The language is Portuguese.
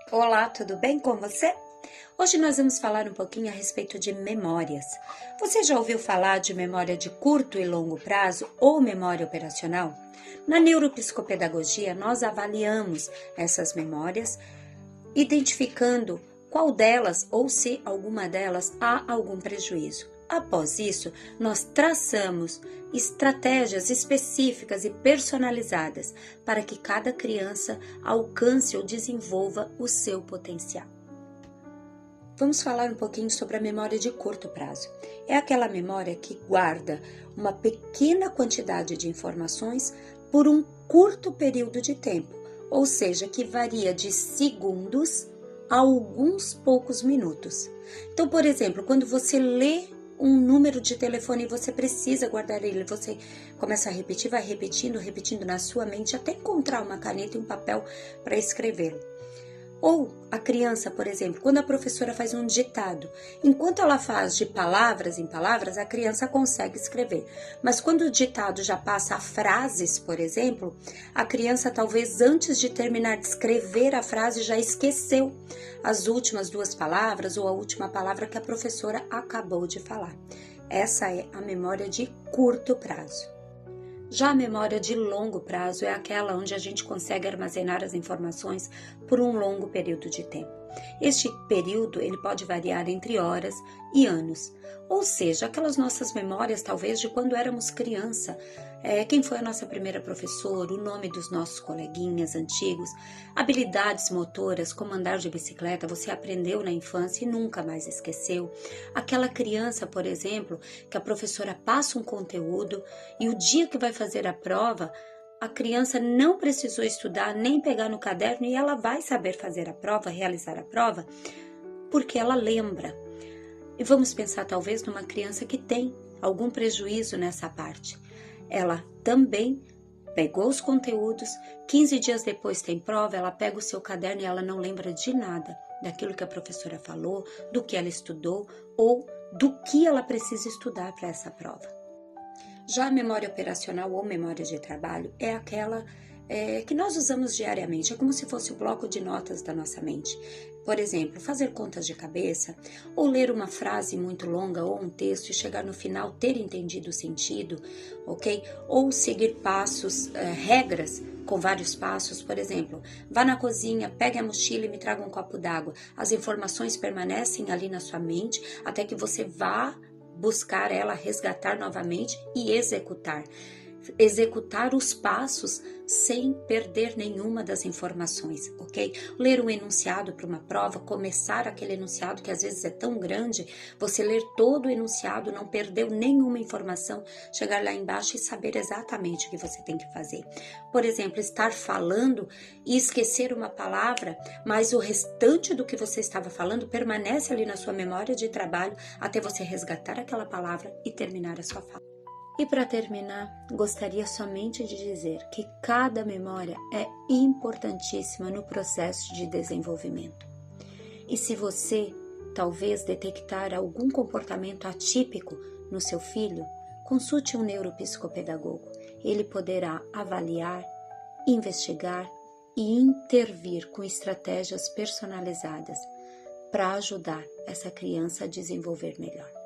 Olá, tudo bem com você? Hoje nós vamos falar um pouquinho a respeito de memórias. Você já ouviu falar de memória de curto e longo prazo ou memória operacional? Na neuropsicopedagogia, nós avaliamos essas memórias, identificando qual delas ou se alguma delas há algum prejuízo. Após isso, nós traçamos estratégias específicas e personalizadas para que cada criança alcance ou desenvolva o seu potencial. Vamos falar um pouquinho sobre a memória de curto prazo. É aquela memória que guarda uma pequena quantidade de informações por um curto período de tempo, ou seja, que varia de segundos a alguns poucos minutos. Então, por exemplo, quando você lê um número de telefone e você precisa guardar ele, você começa a repetir, vai repetindo na sua mente até encontrar uma caneta e um papel para escrevê-lo. Ou a criança, por exemplo, quando a professora faz um ditado, enquanto ela faz de palavras em palavras, a criança consegue escrever. Mas quando o ditado já passa a frases, por exemplo, a criança talvez antes de terminar de escrever a frase já esqueceu as últimas duas palavras ou a última palavra que a professora acabou de falar. Essa é a memória de curto prazo. Já a memória de longo prazo é aquela onde a gente consegue armazenar as informações por um longo período de tempo. Este período ele pode variar entre horas e anos, ou seja, aquelas nossas memórias talvez de quando éramos criança, quem foi a nossa primeira professora, o nome dos nossos coleguinhas antigos, habilidades motoras, como andar de bicicleta, você aprendeu na infância e nunca mais esqueceu. Aquela criança, por exemplo, que a professora passa um conteúdo e o dia que vai fazer a prova, a criança não precisou estudar nem pegar no caderno e ela vai saber fazer a prova, realizar a prova, porque ela lembra. E vamos pensar talvez numa criança que tem algum prejuízo nessa parte. Ela também pegou os conteúdos, 15 dias depois tem prova, ela pega o seu caderno e ela não lembra de nada, daquilo que a professora falou, do que ela estudou ou do que ela precisa estudar para essa prova. Já a memória operacional ou memória de trabalho é aquela que nós usamos diariamente, é como se fosse o bloco de notas da nossa mente. Por exemplo, fazer contas de cabeça, ou ler uma frase muito longa ou um texto e chegar no final ter entendido o sentido, ok? Ou seguir passos, regras com vários passos, por exemplo, vá na cozinha, pegue a mochila e me traga um copo d'água. As informações permanecem ali na sua mente até que você vá buscar ela, resgatar novamente e executar os passos sem perder nenhuma das informações, ok? Ler um enunciado para uma prova, começar aquele enunciado que às vezes é tão grande, você ler todo o enunciado, não perdeu nenhuma informação, chegar lá embaixo e saber exatamente o que você tem que fazer. Por exemplo, estar falando e esquecer uma palavra, mas o restante do que você estava falando permanece ali na sua memória de trabalho até você resgatar aquela palavra e terminar a sua fala. E para terminar, gostaria somente de dizer que cada memória é importantíssima no processo de desenvolvimento. E se você talvez detectar algum comportamento atípico no seu filho, consulte um neuropsicopedagogo. Ele poderá avaliar, investigar e intervir com estratégias personalizadas para ajudar essa criança a desenvolver melhor.